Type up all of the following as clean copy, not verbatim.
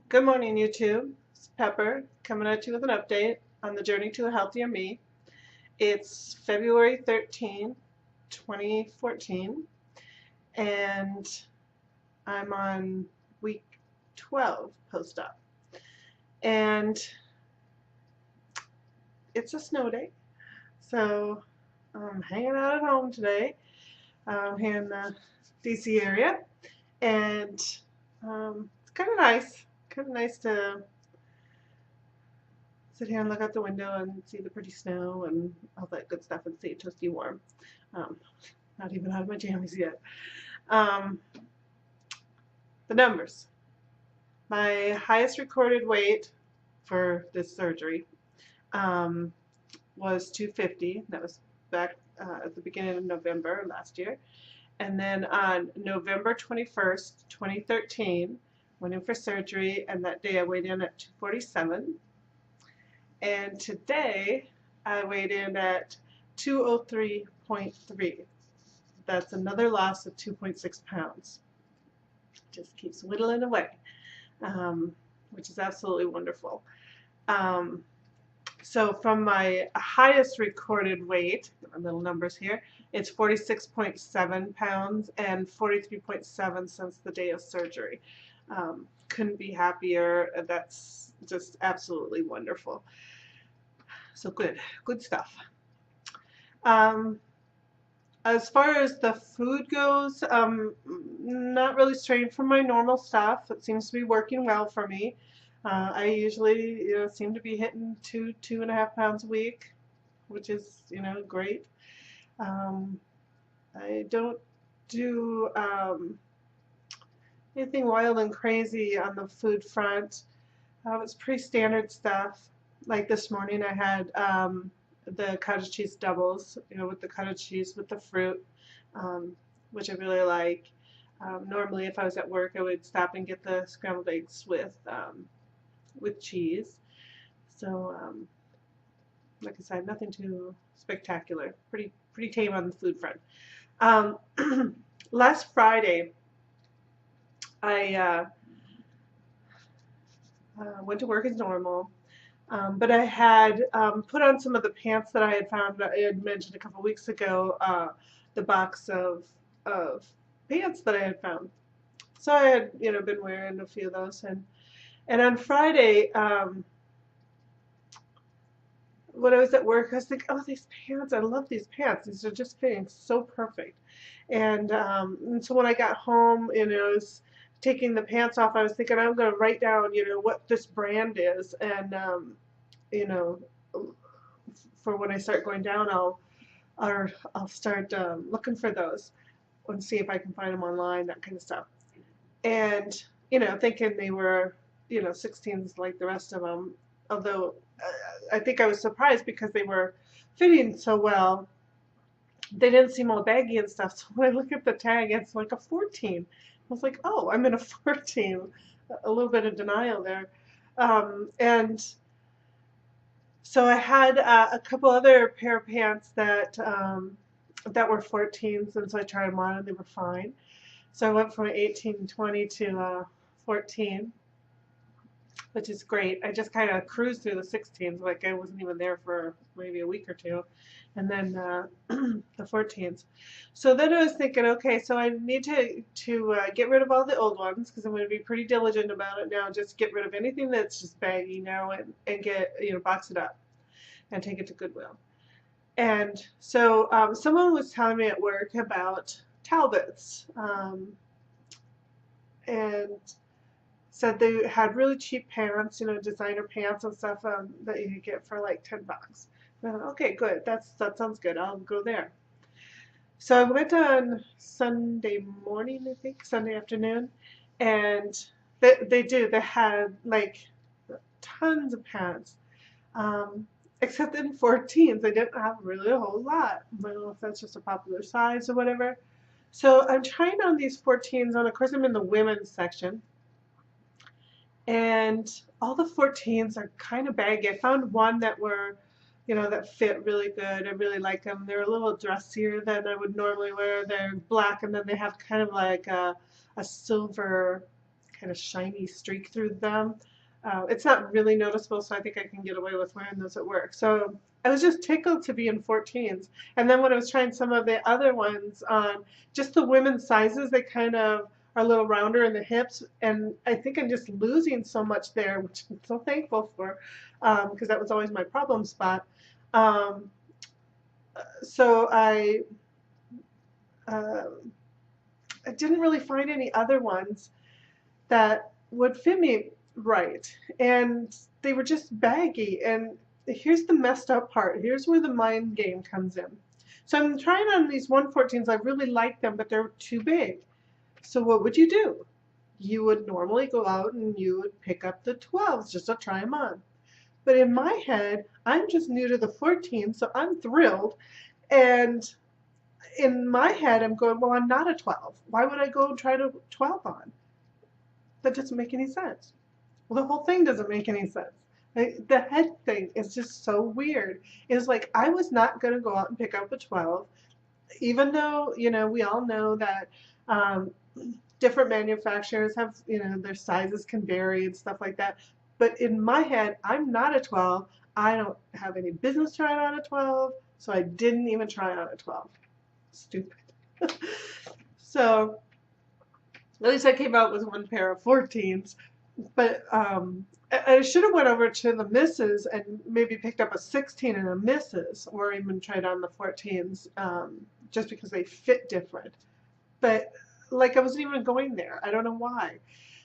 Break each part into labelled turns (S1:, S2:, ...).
S1: Good morning, YouTube. It's Pepper coming at you with an update on the journey to a healthier me. It's February 13, 2014, and I'm on week 12 post-op. And it's a snow day, so I'm hanging out at home today here in the DC area, and it's kind of nice. Kind of nice to sit here and look out the window and see the pretty snow and all that good stuff and stay toasty warm. Um, Not even out of my jammies yet. Um, the numbers. My highest recorded weight for this surgery was 250. That was back at the beginning of November last year. And then on November 21st, 2013, went in for surgery, and that day I weighed in at 247. And today I weighed in at 203.3. That's another loss of 2.6 pounds. Just keeps whittling away, which is absolutely wonderful. So from my highest recorded weight, our little numbers here, it's 46.7 pounds and 43.7 since the day of surgery. Couldn't be happier. That's just absolutely wonderful. So good stuff. As far as the food goes, not really straying from my normal stuff. It seems to be working well for me. I usually, seem to be hitting 2.5 pounds a week, which is, great. I don't do anything wild and crazy on the food front. It's pretty standard stuff. Like this morning, I had the cottage cheese doubles, with the cottage cheese with the fruit, which I really like. Normally, if I was at work, I would stop and get the scrambled eggs with cheese. So, like I said, nothing too spectacular. Pretty tame on the food front. Last Friday, I went to work as normal. But I had put on some of the pants that I had found. I had mentioned a couple weeks ago, the box of pants that I had found. So I had, been wearing a few of those, and on Friday, when I was at work, I was thinking, oh, these pants, I love these pants. These are just fitting so perfect. And so when I got home, I was taking the pants off, I was thinking I'm going to write down, what this brand is, and for when I start going down, I'll start looking for those and see if I can find them online, that kind of stuff. And thinking they were 16s like the rest of them, although I think I was surprised because they were fitting so well. They didn't seem all baggy and stuff. So when I look at the tag, it's like a 14. I was like, oh, I'm in a 14. A little bit of denial there. And so I had a couple other pair of pants that were 14s, and so I tried them on and they were fine. So I went from 18, 20 to 14, which is great. I just kind of cruised through the 16s, like I wasn't even there for maybe a week or two, and then the 14s. So then I was thinking, okay, so I need to get rid of all the old ones because I'm going to be pretty diligent about it now. Just get rid of anything that's just baggy now and get, box it up and take it to Goodwill. And so someone was telling me at work about Talbots, and said they had really cheap pants, designer pants and stuff that you could get for like $10. And I thought, okay, good. That sounds good. I'll go there. So I went on Sunday morning, I think, Sunday afternoon, and they had like tons of pants, except in 14s. They didn't have really a whole lot. I don't know if that's just a popular size or whatever. So I'm trying on these 14s on. Of course, I'm in the women's section. And all the 14s are kind of baggy. I found one that were, that fit really good. I really like them. They're a little dressier than I would normally wear. They're black, and then they have kind of like a silver kind of shiny streak through them. It's not really noticeable, so I think I can get away with wearing those at work. So I was just tickled to be in 14s. And then when I was trying some of the other ones on just the women's sizes, they kind of are a little rounder in the hips. And I think I'm just losing so much there, which I'm so thankful for, because that was always my problem spot. Um, so uh, I didn't really find any other ones that would fit me right. And they were just baggy. And here's the messed up part. Here's where the mind game comes in. So I'm trying on these 114s. I really like them, but they're too big. So what would you do? You would normally go out and you would pick up the 12s just to try them on. But in my head, I'm just new to the 14, so I'm thrilled. And in my head, I'm going, well, I'm not a 12. Why would I go and try to 12 on? That doesn't make any sense. Well, the whole thing doesn't make any sense. The head thing is just so weird. It's like I was not going to go out and pick up a 12, even though, we all know that different manufacturers have, their sizes can vary and stuff like that. But in my head, I'm not a 12. I don't have any business trying on a 12, so I didn't even try on a 12. Stupid. So at least I came out with one pair of 14s. But I should have went over to the misses and maybe picked up a 16 and a misses, or even tried on the 14s, just because they fit different. But like I wasn't even going there. I don't know why.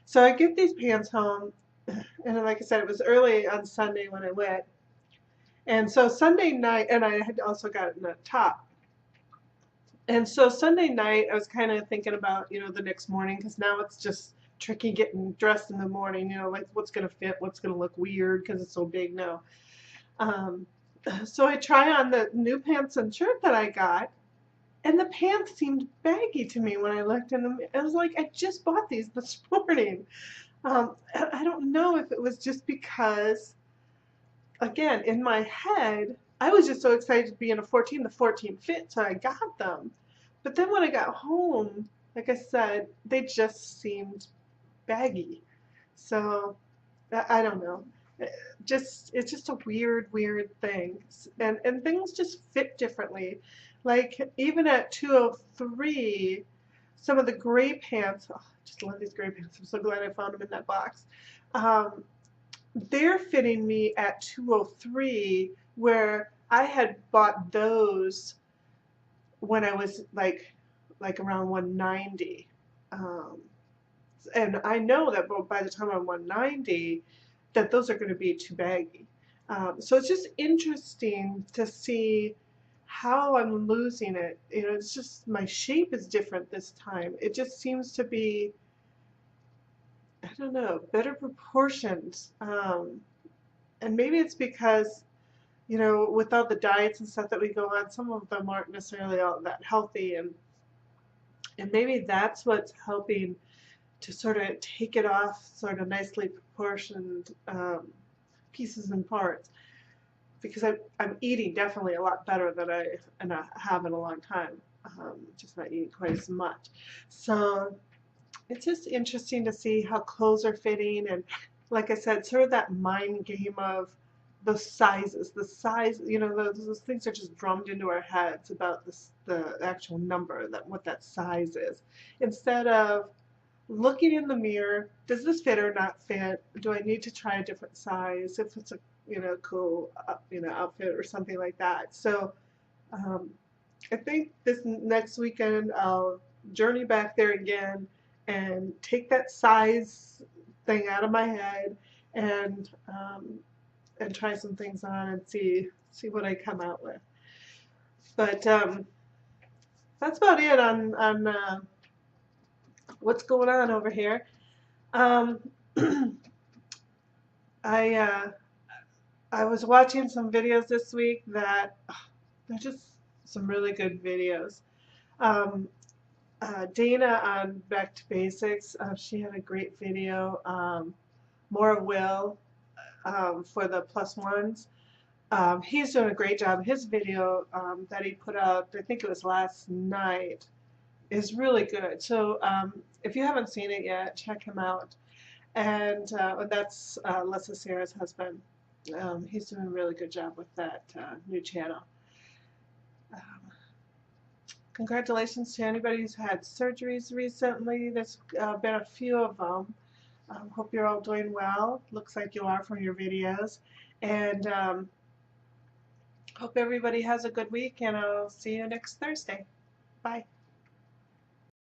S1: So I get these pants home, and like I said, it was early on Sunday when I went. And so Sunday night, and I had also gotten a top. And so Sunday night, I was kind of thinking about, the next morning, because now it's just tricky getting dressed in the morning, like what's going to fit, what's going to look weird because it's so big now. So I try on the new pants and shirt that I got, and the pants seemed baggy to me when I looked in them. I was like, I just bought these this morning. I don't know if it was just because, again, in my head, I was just so excited to be in a 14. The 14 fit, so I got them. But then when I got home, like I said, they just seemed baggy. So I don't know. It's just a weird thing. And things just fit differently. Like even at 203, some of the gray pants, oh, I just love these gray pants. I'm so glad I found them in that box. They're fitting me at 203, where I had bought those when I was like around 190. And I know that by the time I'm 190, that those are going to be too baggy. So it's just interesting to see how I'm losing it. It's just my shape is different this time. It just seems to be, I don't know, better proportioned. And maybe it's because, with all the diets and stuff that we go on, some of them aren't necessarily all that healthy, and maybe that's what's helping to sort of take it off sort of nicely proportioned pieces and parts, because I'm eating definitely a lot better than I have in a long time, just not eating quite as much. So it's just interesting to see how clothes are fitting, and like I said, sort of that mind game of the sizes, the size, those things are just drummed into our heads about the actual number, what that size is, instead of looking in the mirror. Does this fit or not fit? Do I need to try a different size if it's a cool outfit or something like that? So I think this next weekend I'll journey back there again and take that size thing out of my head and try some things on and see what I come out with. But that's about it on what's going on over here. I was watching some videos this week that they're just some really good videos. Dana on Back to Basics, she had a great video. More Will for the plus ones. He's doing a great job. His video that he put out, I think it was last night, is really good. So if you haven't seen it yet, check him out. And that's Lessa Sarah's husband. He's doing a really good job with that new channel. Um, Congratulations to anybody who's had surgeries recently. There's been a few of them. Hope you're all doing well. Looks like you are from your videos. And hope everybody has a good week, and I'll see you next Thursday. Bye.